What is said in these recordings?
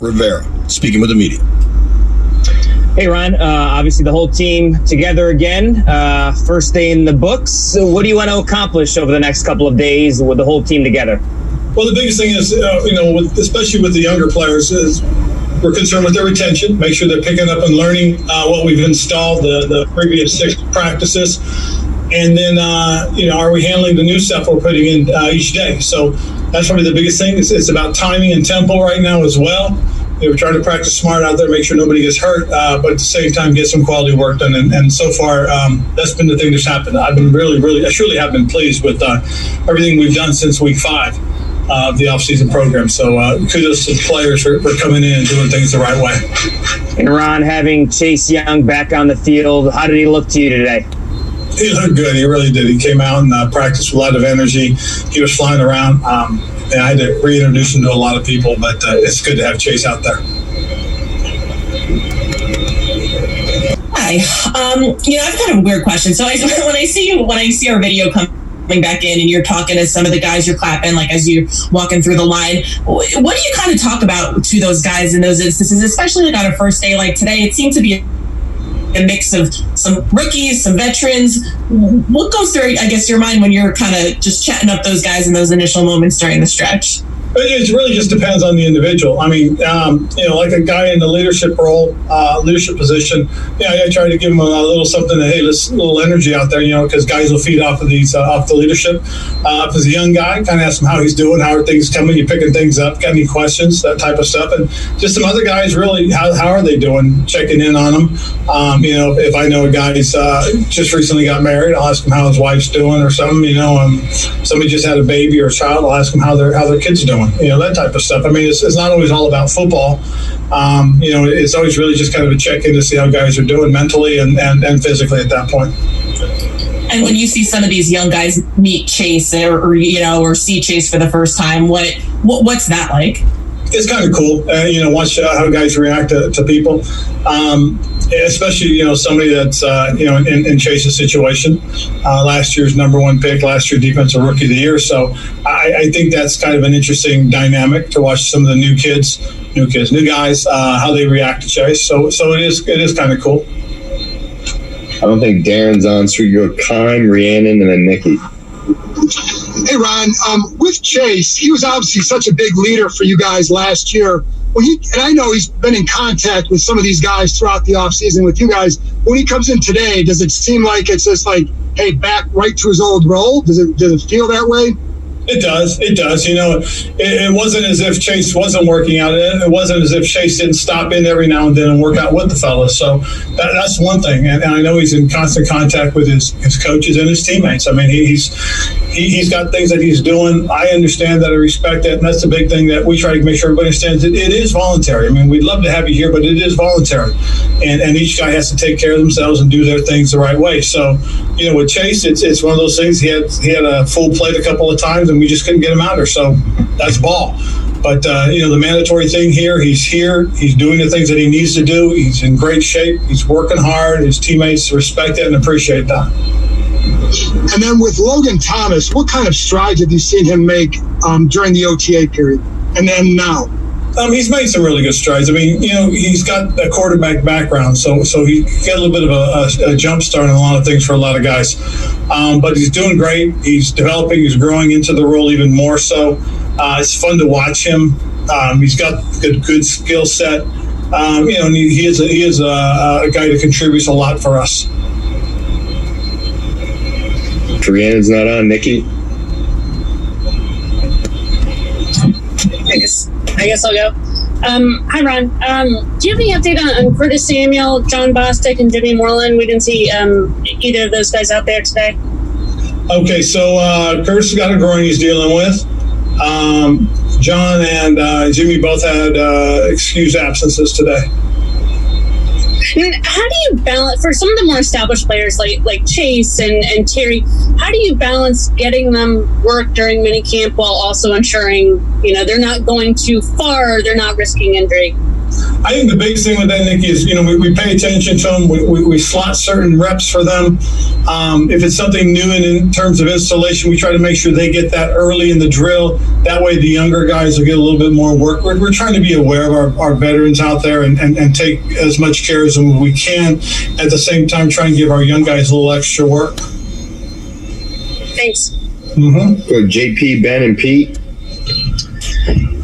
Rivera, speaking with the media. Hey, Ron. Obviously, the whole team together again. First day in the books. So what do you want to accomplish over the next couple of days with the whole team together? Well, the biggest thing is, especially with the younger players, is we're concerned with their retention. Make sure they're picking up and learning what we've installed the previous 6 practices. And then, are we handling the new stuff we're putting in each day? So that's probably the biggest thing. It's about timing and tempo right now as well. We're trying to practice smart out there, make sure nobody gets hurt, but at the same time get some quality work done. And so far, that's been the thing that's happened. I've been I truly have been pleased with everything we've done since week 5 of the offseason program. So kudos to the players for coming in and doing things the right way. And Ron, having Chase Young back on the field, how did he look to you today? He looked good. He really did. He came out and practiced with a lot of energy. He was flying around. And I had to reintroduce him to a lot of people, but it's good to have Chase out there. Hi. I've got a weird question. So when I see our video coming back in and you're talking to some of the guys you're clapping, like as you're walking through the line, what do you kind of talk about to those guys in those instances, especially like on a first day like today? It seemed to be a mix of some rookies, some veterans. What goes through, I guess, your mind when you're kind of just chatting up those guys in those initial moments during the stretch? It really just depends on the individual. I mean, like a guy in the leadership role, leadership position, I try to give him a little something, a little energy out there, because guys will feed off of these, off the leadership. If he's a young guy, kind of ask him how he's doing, how are things coming, you picking things up, got any questions, that type of stuff. And just some other guys, really, how are they doing, checking in on them. If I know a guy's just recently got married, I'll ask him how his wife's doing or something. Somebody just had a baby or a child, I'll ask him how their kids doing. That type of stuff. I mean, it's not always all about football. It's always really just kind of a check-in to see how guys are doing mentally and physically at that point. And when you see some of these young guys meet Chase or see Chase for the first time, what's that like? It's kind of cool, watch how guys react to people, especially, somebody that's, in Chase's situation. Last year's #1 pick, last year Defensive Rookie of the Year. So I think that's kind of an interesting dynamic to watch some of the new guys, how they react to Chase. So it is kind of cool. I don't think Darren's on, so you go Kime, Rhiannon, and then Nikki. Hey, Ron, with Chase, he was obviously such a big leader for you guys last year. And I know he's been in contact with some of these guys throughout the offseason with you guys. When he comes in today, does it seem like it's just like, hey, back right to his old role? Does it feel that way? It does. It wasn't as if Chase wasn't working out. It wasn't as if Chase didn't stop in every now and then and work out with the fellas. So that's one thing. And I know he's in constant contact with his coaches and his teammates. I mean, he's got things that he's doing. I understand that. I respect that. And that's the big thing that we try to make sure everybody understands. It is voluntary. I mean, we'd love to have you here, but it is voluntary. And each guy has to take care of themselves and do their things the right way. So, with Chase, it's one of those things. He had a full plate a couple of times, and we just couldn't get him out there. So that's ball. But, the mandatory thing here, he's doing the things that he needs to do. He's in great shape. He's working hard. His teammates respect that and appreciate that. And then with Logan Thomas, what kind of strides have you seen him make during the OTA period? And then now? He's made some really good strides. I mean, he's got a quarterback background, so he got a little bit of a jump start on a lot of things for a lot of guys. But he's doing great. He's developing. He's growing into the role even more so. It's fun to watch him. He's got good skill set. And he is a guy that contributes a lot for us. Rhiannon's not on. Nikki? I guess I'll go. Hi, Ron. Do you have any update on Curtis Samuel, John Bostic, and Jimmy Moreland? We didn't see either of those guys out there today. Okay, so Curtis has got a groin he's dealing with. John and Jimmy both had excused absences today. And how do you balance, for some of the more established players like Chase and Terry, how do you balance getting them work during minicamp while also ensuring, they're not going too far, they're not risking injury? I think the biggest thing with that, Nicky, is, we pay attention to them. We slot certain reps for them. If it's something new in terms of installation, we try to make sure they get that early in the drill. That way the younger guys will get a little bit more work. We're trying to be aware of our veterans out there and take as much care as we can. At the same time, try and give our young guys a little extra work. Thanks. Mm-hmm. Go JP, Ben, and Pete.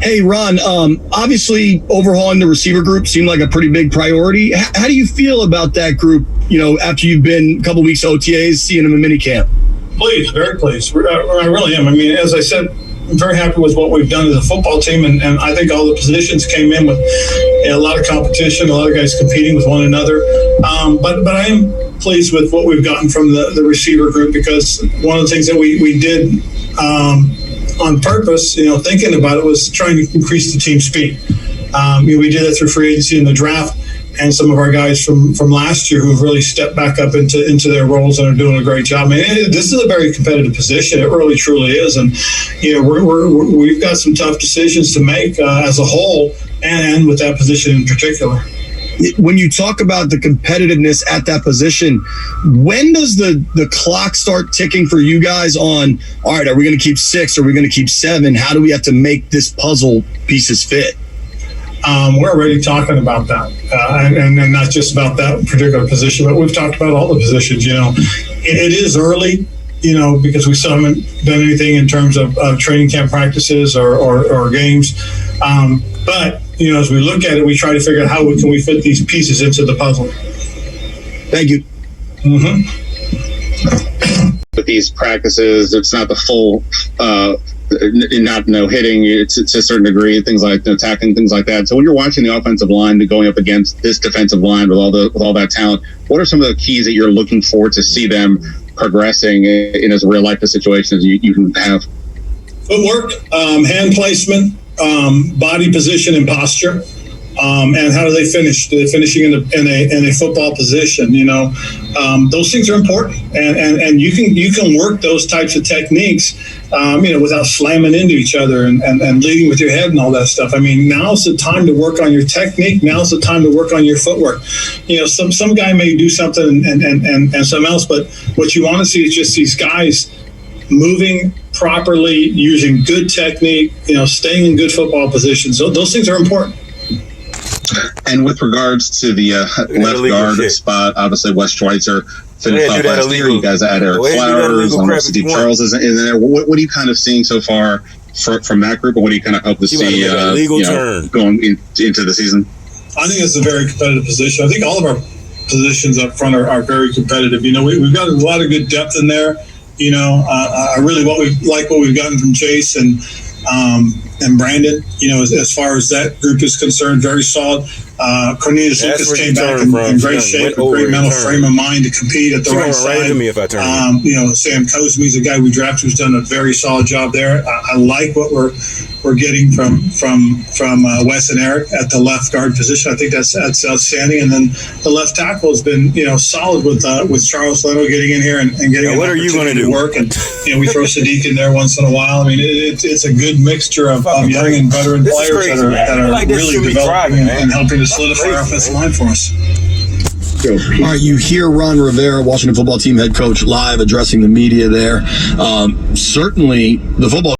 Hey, Ron, obviously overhauling the receiver group seemed like a pretty big priority. How do you feel about that group, after you've been a couple weeks OTAs, seeing them in minicamp? Pleased, very pleased. I really am. I mean, as I said, I'm very happy with what we've done as a football team, and I think all the positions came in with a lot of competition, a lot of guys competing with one another. But I am pleased with what we've gotten from the receiver group, because one of the things that we did on purpose, thinking about it, was trying to increase the team speed. We did that through free agency and the draft, and some of our guys from last year who've really stepped back up into their roles and are doing a great job. I mean, this is a very competitive position. It really, truly is. And, we've got some tough decisions to make as a whole, and with that position in particular. When you talk about the competitiveness at that position, when does the clock start ticking for you guys on, all right, are we going to keep 6? Are we going to keep 7? How do we have to make this puzzle pieces fit? We're already talking about that, and not just about that particular position, but we've talked about all the positions. It is early, because we still haven't done anything in terms of training camp practices or games. But as we look at it, we try to figure out how can we fit these pieces into the puzzle. Thank you. Mm-hmm. With these practices, it's not the full, not hitting. It's to a certain degree, things like attacking, things like that. So when you're watching the offensive line going up against this defensive line with all that talent, what are some of the keys that you're looking for to see them progressing in as real life a situation as you can have? Footwork, hand placement, body position and posture, and how do they finish? They're finishing in a football position. Those things are important, and you can work those types of techniques, without slamming into each other and leading with your head and all that stuff. I mean, now's the time to work on your technique. Now's the time to work on your footwork. Some guy may do something and something else, but what you want to see is just these guys moving properly, using good technique, staying in good football positions. So those things are important. And with regards to the left guard spot, obviously Wes Schweitzer finished off last year. You guys had Eric Flowers, Steve Charles is in there. What are you kind of seeing so far from that group, and what do you kind of hope to see going into the season? I think it's a very competitive position. I think all of our positions up front are very competitive. We've got a lot of good depth in there. I really like what we've gotten from Chase and Brandon, as far as that group is concerned, very solid. Cornelius Lucas came back in great shape, a great mental frame of mind to compete at the right side. Sam Cosme's a guy we drafted who's done a very solid job there. I like what we're getting from Wes and Eric at the left guard position. I think that's outstanding. And then the left tackle has been solid with Charles Leno getting in here and getting what are you going to do? Work, and we throw Sadiq in there once in a while. I mean, it's a good mixture of young and veteran players that are really developing and helping to solidify our offensive line for us. All right, you hear Ron Rivera, Washington football team head coach, live addressing the media there. Certainly, the football